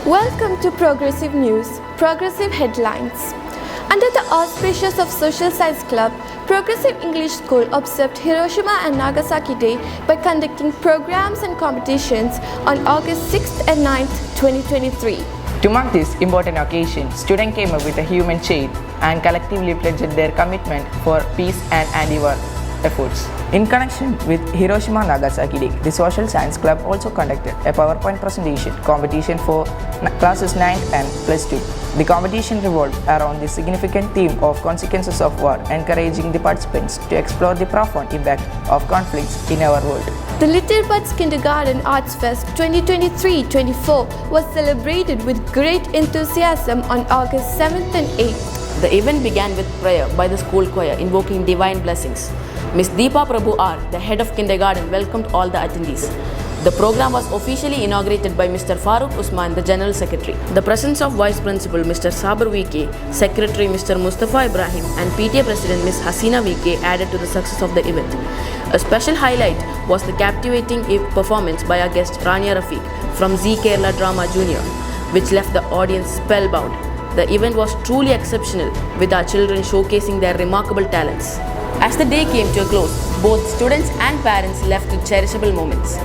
Welcome to Progressive News, Progressive Headlines. Under the auspices of Social Science Club, Progressive English School observed Hiroshima and Nagasaki Day by conducting programs and competitions on August 6th and 9th, 2023. To mark this important occasion, students came up with a human chain and collectively pledged their commitment for peace and anti-war efforts. In connection with Hiroshima Nagasaki Day, the Social Science Club also conducted a PowerPoint presentation competition for classes 9th and plus 2. The competition revolved around the significant theme of consequences of war, encouraging the participants to explore the profound impact of conflicts in our world. The Little Buds Kindergarten Arts Fest 2023-24 was celebrated with great enthusiasm on August 7th and 8th. The event began with prayer by the school choir invoking divine blessings. Ms. Deepa Prabhu R., the head of kindergarten, welcomed all the attendees. The program was officially inaugurated by Mr. Farooq Usman, the General Secretary. The presence of Vice Principal Mr. Sabar VK, Secretary Mr. Mustafa Ibrahim and PTA President Ms. Hasina VK added to the success of the event. A special highlight was the captivating performance by our guest Rania Rafiq from Zee Kerala Drama Junior, which left the audience spellbound. The event was truly exceptional, with our children showcasing their remarkable talents. As the day came to a close, both students and parents left with cherishable moments.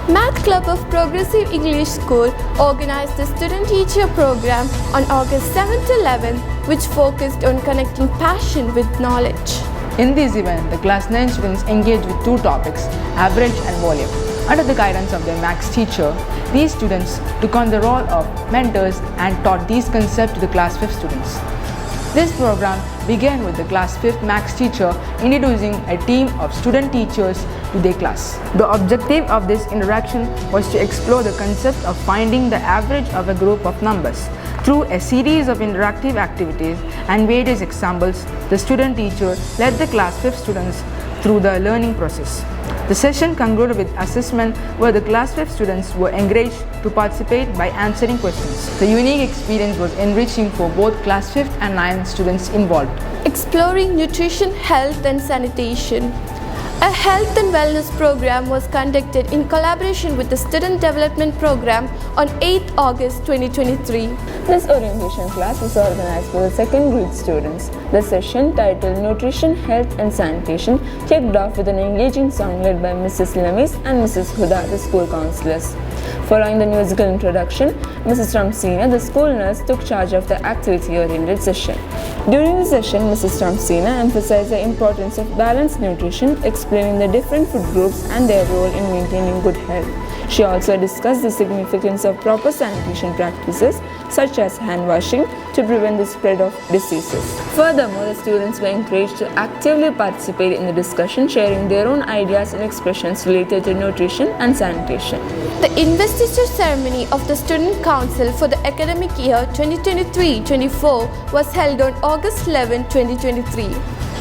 Math Club of Progressive English School organized the student-teacher program on August 7th to 11th, which focused on connecting passion with knowledge. In this event, the class 9 students engaged with two topics, average and volume. Under the guidance of their maths teacher, these students took on the role of mentors and taught these concepts to the class 5 students. This program began with the class 5th maths teacher introducing a team of student teachers to their class. The objective of this interaction was to explore the concept of finding the average of a group of numbers. Through a series of interactive activities and various examples, the student teacher led the class 5th students through the learning process. The session concluded with assessment where the class 5 students were encouraged to participate by answering questions. The unique experience was enriching for both class 5th and 9th students involved. Exploring nutrition, health and sanitation. A health and wellness program was conducted in collaboration with the Student Development Program on 8th August 2023. This orientation class was organized for the second grade students. The session, titled Nutrition, Health and Sanitation, kicked off with an engaging song led by Mrs. Lamis and Mrs. Huda, the school counselors. Following the musical introduction, Mrs. Ramsina, the school nurse, took charge of the activity-oriented session. During the session, Mrs. Ramsina emphasized the importance of balanced nutrition, explaining the different food groups and their role in maintaining good health. She also discussed the significance of proper sanitation practices, such as hand washing, to prevent the spread of diseases. Furthermore, the students were encouraged to actively participate in the discussion, sharing their own ideas and expressions related to nutrition and sanitation. The investiture ceremony of the Student Council for the academic year 2023-24 was held on August 11, 2023.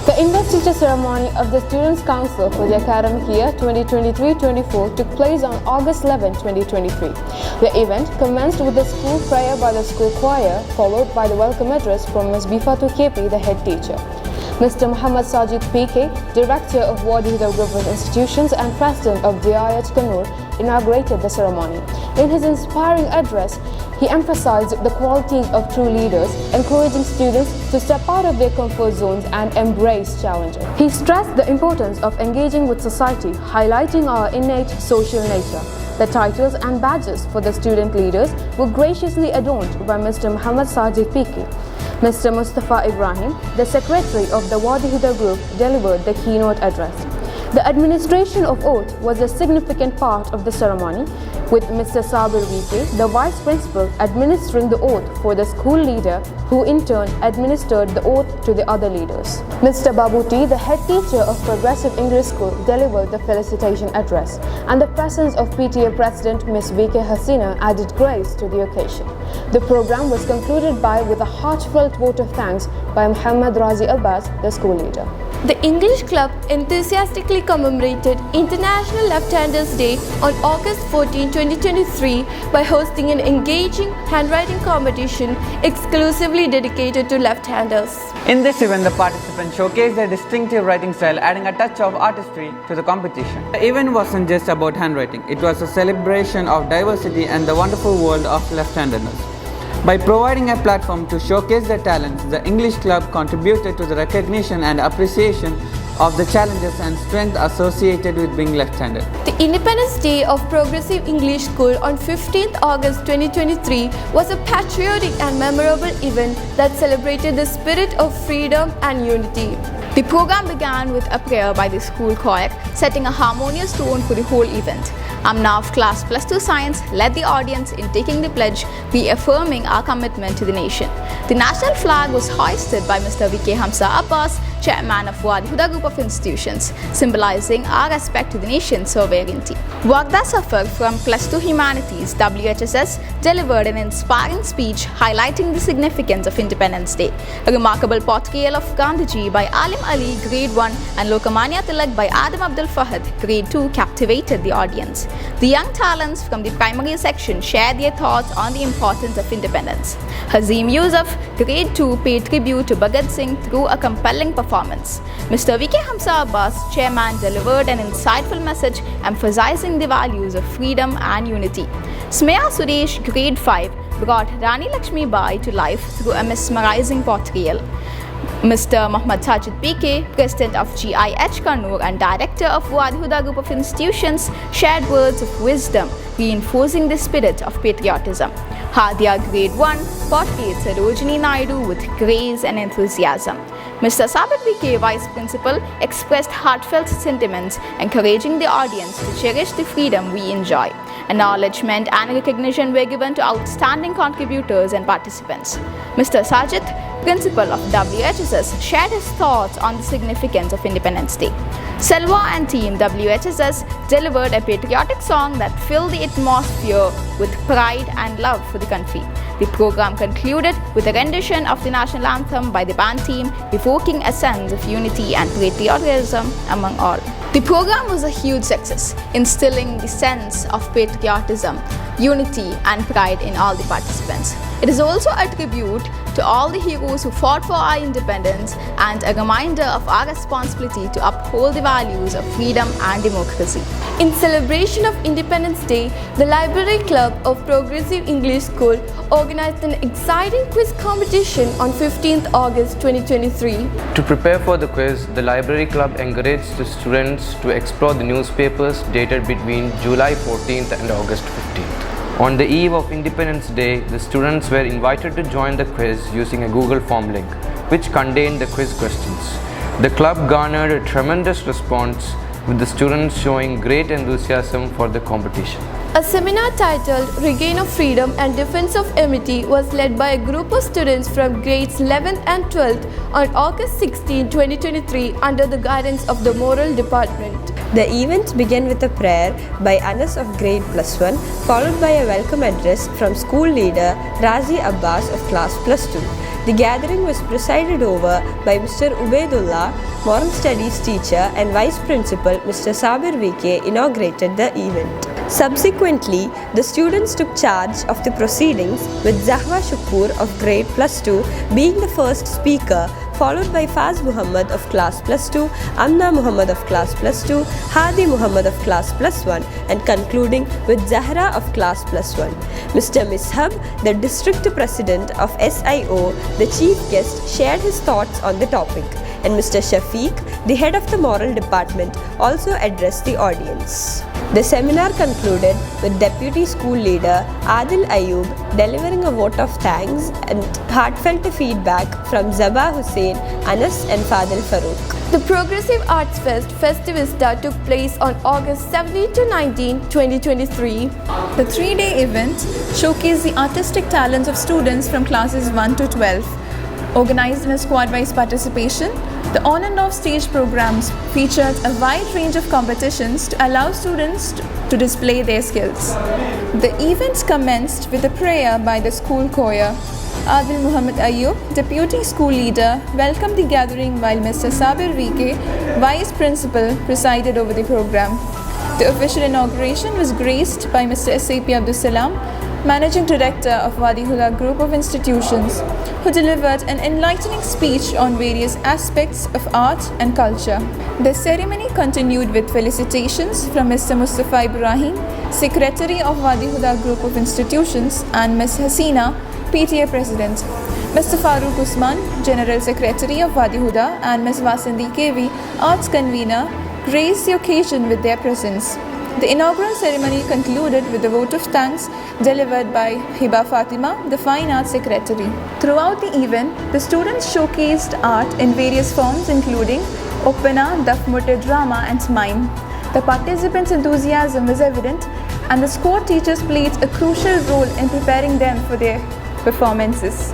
The investiture ceremony of the Students' Council for the academic year 2023-24 took place on August 11, 2023. The event commenced with the school prayer by the school choir, followed by the welcome address from Ms. Bifatu KP, the head teacher. Mr. Muhammad Sajid PK, Director of Wadi Huda Group of Institutions and President of DIH Kannur, inaugurated the ceremony. In his inspiring address, he emphasized the qualities of true leaders, encouraging students to step out of their comfort zones and embrace challenges. He stressed the importance of engaging with society, highlighting our innate social nature. The titles and badges for the student leaders were graciously adorned by Mr. Muhammad Sajid PK. Mr. Mustafa Ibrahim, the secretary of the Wadi Huda Group, delivered the keynote address. The administration of oath was a significant part of the ceremony, with Mr. Sabir VK, the vice principal, administering the oath for the school leader, who in turn administered the oath to the other leaders. Mr. Babuti, the head teacher of Progressive English School, delivered the felicitation address, and the presence of PTA President Ms. VK Hasina added grace to the occasion. The program was concluded with a heartfelt vote of thanks by Muhammad Razi Abbas, the school leader. The English Club enthusiastically commemorated International Left-Handers Day on August 14, 2023 by hosting an engaging handwriting competition exclusively dedicated to left-handers. In this event, the participants showcased their distinctive writing style, adding a touch of artistry to the competition. The event wasn't just about handwriting, it was a celebration of diversity and the wonderful world of left-handedness. By providing a platform to showcase their talents, the English Club contributed to the recognition and appreciation of the challenges and strength associated with being left-handed. The Independence Day of Progressive English School on 15th August 2023 was a patriotic and memorable event that celebrated the spirit of freedom and unity. The program began with a prayer by the school choir, setting a harmonious tone for the whole event. Amna of Class Plus 2 Science led the audience in taking the pledge, reaffirming our commitment to the nation. The national flag was hoisted by Mr. V.K. Hamza Abbas, Chairman of Wadi Huda Group of Institutions, symbolizing our respect to the nation's sovereignty. Wagda Safar from Plus 2 Humanities WHSS delivered an inspiring speech highlighting the significance of Independence Day. A remarkable portrayal of Gandhiji by Alim Ali, Grade 1, and Lokamanya Tilak by Adam Abdul Fahad, Grade 2, captivated the audience. The young talents from the primary section shared their thoughts on the importance of independence. Hazim Yusuf, Grade 2, paid tribute to Bhagat Singh through a compelling performance. Mr. V.K. Hamza Abbas, Chairman, delivered an insightful message emphasizing the values of freedom and unity. Smeya Suresh, Grade 5, brought Rani Lakshmi Bai to life through a mesmerizing portrayal. Mr. Muhammad Sajid PK, President of GIH Kannur and Director of Wadi Huda Group of Institutions, shared words of wisdom, reinforcing the spirit of patriotism. Hadia, Grade 1, portrayed Sarojini Naidu with grace and enthusiasm. Mr. Sabir VK, Vice Principal, expressed heartfelt sentiments, encouraging the audience to cherish the freedom we enjoy. Acknowledgement and recognition were given to outstanding contributors and participants. Mr. Sajid, Principal of WHSS, shared his thoughts on the significance of Independence Day. Selva and team WHSS delivered a patriotic song that filled the atmosphere with pride and love for the country. The program concluded with a rendition of the national anthem by the band team, evoking a sense of unity and patriotism among all. The program was a huge success, instilling the sense of patriotism, unity and pride in all the participants. It is also a tribute to all the heroes who fought for our independence and a reminder of our responsibility to uphold the values of freedom and democracy. In celebration of Independence Day, the Library Club of Progressive English School organized an exciting quiz competition on 15th August 2023. To prepare for the quiz, the Library Club encouraged the students to explore the newspapers dated between July 14th and August 15th. On the eve of Independence Day, the students were invited to join the quiz using a Google form link, which contained the quiz questions. The club garnered a tremendous response, with the students showing great enthusiasm for the competition. A seminar titled Regain of Freedom and Defense of Amity was led by a group of students from grades 11th and 12th on August 16, 2023 under the guidance of the Moral Department. The event began with a prayer by Anas of grade +1, followed by a welcome address from school leader Razi Abbas of class +2. The gathering was presided over by Mr. Ubaidullah, Moral Studies teacher, and Vice Principal Mr. Sabir VK inaugurated the event. Subsequently, the students took charge of the proceedings with Zahwa Shukur of grade +2 being the first speaker, followed by Faz Muhammad of class +2, Amna Muhammad of class +2, Hadi Muhammad of class +1, and concluding with Zahra of class +1. Mr. Mishab, the district president of SIO, the chief guest, shared his thoughts on the topic, and Mr. Shafiq, the head of the moral department, also addressed the audience. The seminar concluded with Deputy School Leader Adil Ayub delivering a vote of thanks and heartfelt feedback from Zaba Hussain, Anas and Fadil Farooq. The Progressive Arts Fest Festivista took place on August 17 to 19, 2023. The three-day event showcased the artistic talents of students from classes 1 to 12. Organized in a squad-wise participation, the on and off stage programs featured a wide range of competitions to allow students to display their skills. The event commenced with a prayer by the school choir. Adil Muhammad Ayub, Deputy School Leader, welcomed the gathering while Mr. Sabir VK, Vice Principal, presided over the program. The official inauguration was graced by Mr. S.A.P. Abdul Salam, Managing Director of Wadi Huda Group of Institutions, who delivered an enlightening speech on various aspects of art and culture. The ceremony continued with felicitations from Mr. Mustafa Ibrahim, Secretary of Wadi Huda Group of Institutions, and Ms. Hasina, PTA President, Mr. Farooq Usman, General Secretary of Wadi Huda, and Ms. Vasandi KV, Arts Convener, graced the occasion with their presence. The inaugural ceremony concluded with a vote of thanks delivered by Hiba Fatima, the Fine Arts Secretary. Throughout the event, the students showcased art in various forms including Opana, Dafmutte drama and mime. The participants' enthusiasm was evident and the squad teachers played a crucial role in preparing them for their performances.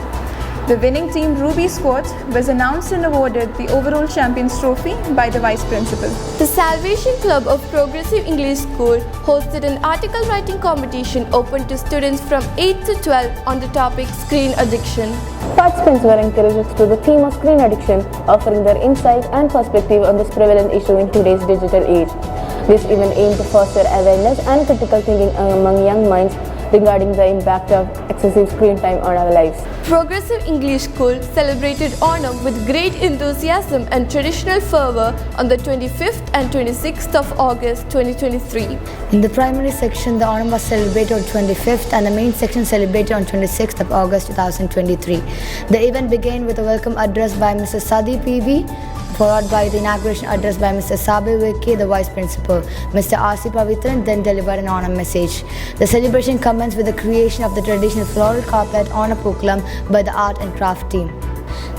The winning team Ruby Squad was announced and awarded the overall champions trophy by the Vice Principal. The Salvation Club of Progressive English School hosted an article writing competition open to students from 8 to 12 on the topic screen addiction. Participants were encouraged to the theme of screen addiction, offering their insight and perspective on this prevalent issue in today's digital age. This event aimed to foster awareness and critical thinking among young minds regarding the impact of excessive screen time on our lives. Progressive English School celebrated Onam with great enthusiasm and traditional fervour on the 25th and 26th of August 2023. In the primary section, the Onam was celebrated on 25th and the main section celebrated on 26th of August 2023. The event began with a welcome address by Mrs. Sadi PB, followed by the inauguration address by Mr. Sabe Weke, the Vice Principal. Mr. R.C. Pavitran then delivered an Onam message. The celebration commenced with the creation of the traditional floral carpet Onapookalam by the art and craft team.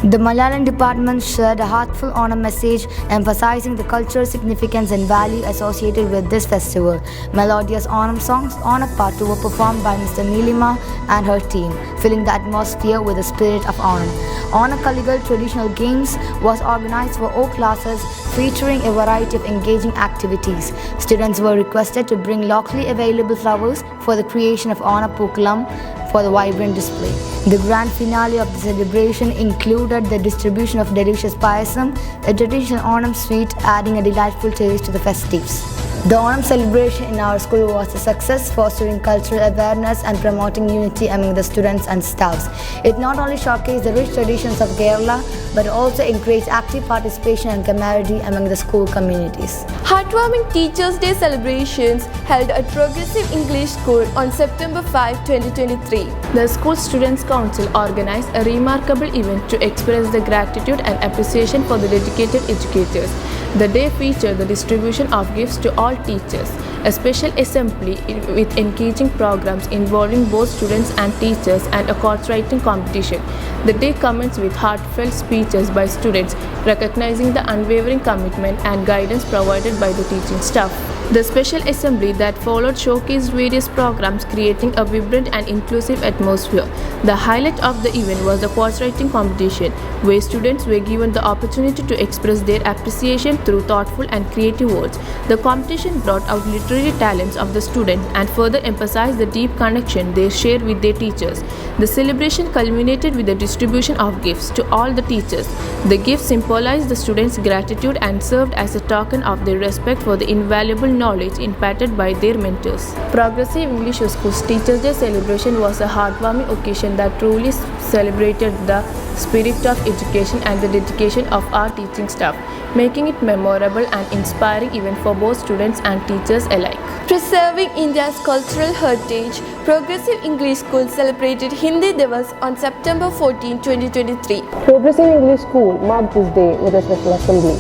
The Malayalam department shared a heartful Onam message emphasizing the cultural significance and value associated with this festival. Melodious Onam songs, Onapattu, were performed by Mr. Neelima and her team, filling the atmosphere with the spirit of Onam. Onakaligal traditional games was organized for all classes, featuring a variety of engaging activities. Students were requested to bring locally available flowers for the creation of Onapookalam for the vibrant display. The grand finale of the celebration included the distribution of delicious payasam, a traditional Onam sweet adding a delightful taste to the festives. The Onam celebration in our school was a success, fostering cultural awareness and promoting unity among the students and staffs. It not only showcased the rich traditions of Kerala, but also encouraged active participation and camaraderie among the school communities. Heartwarming Teachers' Day celebrations held at Progressive English School on September 5, 2023. The School Students' Council organized a remarkable event to express the gratitude and appreciation for the dedicated educators. The day featured the distribution of gifts to all teachers, a special assembly with engaging programs involving both students and teachers, and a course writing competition. The day commenced with heartfelt speeches by students recognizing the unwavering commitment and guidance provided by the teaching staff. The special assembly that followed showcased various programs, creating a vibrant and inclusive atmosphere. The highlight of the event was the course writing competition, where students were given the opportunity to express their appreciation through thoughtful and creative words. The competition brought out literary talents of the students and further emphasized the deep connection they share with their teachers. The celebration culminated with the distribution of gifts to all the teachers. The gifts symbolized the students' gratitude and served as a token of their respect for the invaluable knowledge imparted by their mentors. Progressive English School's Teachers' Day celebration was a heartwarming occasion that truly celebrated the spirit of education and the dedication of our teaching staff, making it memorable and inspiring event for both students and teachers alike. Preserving India's cultural heritage, Progressive English School celebrated Hindi Divas on September 14, 2023. Progressive English School marked this day with a special assembly,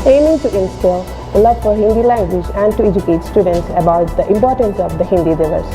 aiming to instill a love for Hindi language and to educate students about the importance of the Hindi Divas.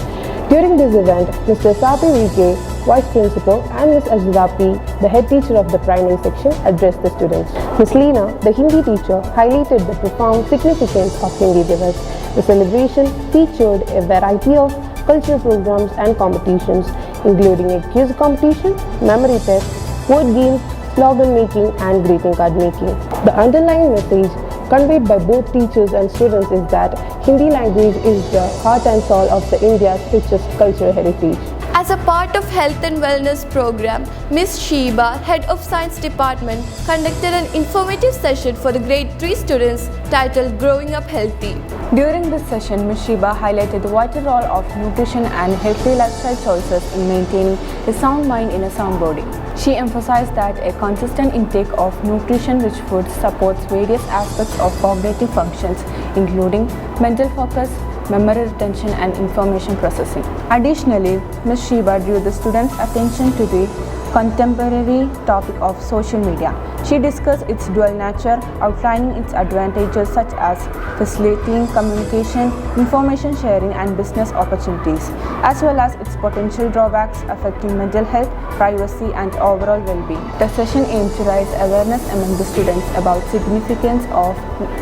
During this event, Mr. Sabi Vike, Vice Principal, and Ms. Ajda P, the head teacher of the primary section, addressed the students. Ms. Leena, the Hindi teacher, highlighted the profound significance of Hindi Divas. The celebration featured a variety of cultural programs and competitions, including a quiz competition, memory test, word games, slogan making, and greeting card making. The underlying message conveyed by both teachers and students is that Hindi language is the heart and soul of the India's richest cultural heritage. As a part of Health and Wellness program, Ms. Sheba, Head of Science Department, conducted an informative session for the grade 3 students titled Growing Up Healthy. During this session, Ms. Sheba highlighted the vital role of nutrition and healthy lifestyle choices in maintaining a sound mind in a sound body. She emphasized that a consistent intake of nutrition-rich foods supports various aspects of cognitive functions, including mental focus, memory retention and information processing. Additionally, Ms. Shiva drew the students' attention to the contemporary topic of social media. She discussed its dual nature, outlining its advantages such as facilitating communication, information sharing and business opportunities, as well as its potential drawbacks affecting mental health, privacy and overall well-being. The session aimed to raise awareness among the students about the significance of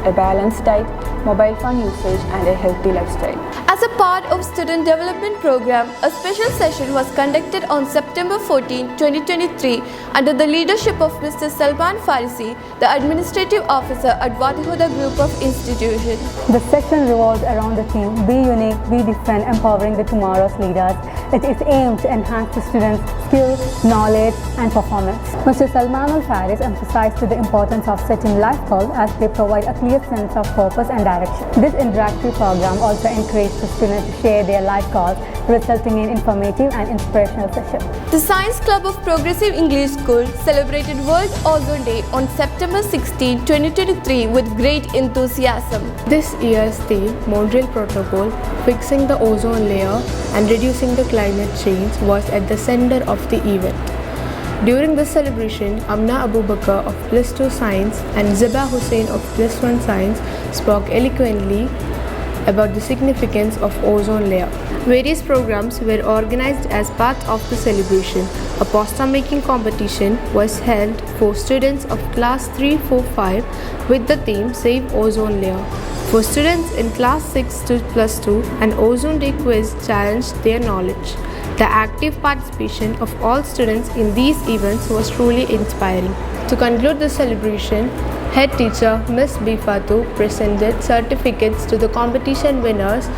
a balanced diet, mobile phone usage and a healthy lifestyle. As a part of Student Development Program, a special session was conducted on September 14, 2023 under the leadership of Mr. Salman Farisi, the Administrative Officer at Wadi Huda Group of Institutions. The section revolves around the theme Be Unique, Be Different, Empowering the Tomorrow's Leaders. It is aimed to enhance the students' skills, knowledge and performance. Mr. Salman Al-Faris emphasized the importance of setting life goals as they provide a clear sense of purpose and direction. This interactive program also encouraged the students to share their life goals, resulting in informative and inspirational sessions. The Science Club of Progressive English School celebrated World Ozone Day on September 16, 2023 with great enthusiasm. This year's theme, Montreal Protocol, Fixing the Ozone Layer and Reducing the Climate Change, was at the center of the event. During this celebration, Amna Abu Bakr of Plus 2 Science and Zeba Hussain of Plus 1 Science spoke eloquently about the significance of ozone layer. Various programs were organized as part of the celebration. A poster making competition was held for students of class 3, 4, 5 with the theme Save Ozone Layer. For students in class 6 to plus 2, an ozone day quiz challenged their knowledge. The active participation of all students in these events was truly inspiring. To conclude the celebration, Head teacher Ms. B. Fatu presented certificates to the competition winners,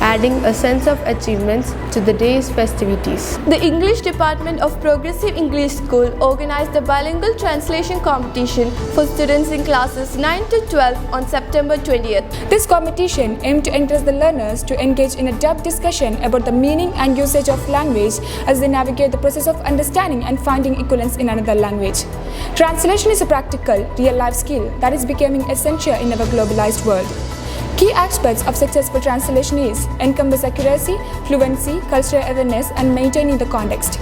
adding a sense of achievements to the day's festivities. The English Department of Progressive English School organized a bilingual translation competition for students in classes 9 to 12 on September 20th. This competition aimed to encourage the learners to engage in a depth discussion about the meaning and usage of language as they navigate the process of understanding and finding equivalence in another language. Translation is a practical, real-life skill that is becoming essential in our globalized world. Key aspects of successful translation is encompass accuracy, fluency, cultural awareness, and maintaining the context.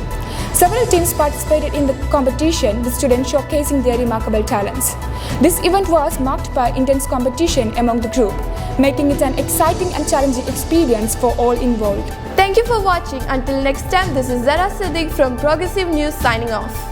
Several teams participated in the competition, with students showcasing their remarkable talents. This event was marked by intense competition among the group, making it an exciting and challenging experience for all involved. Thank you for watching. Until next time, this is Zara Siddiq from Progressive News signing off.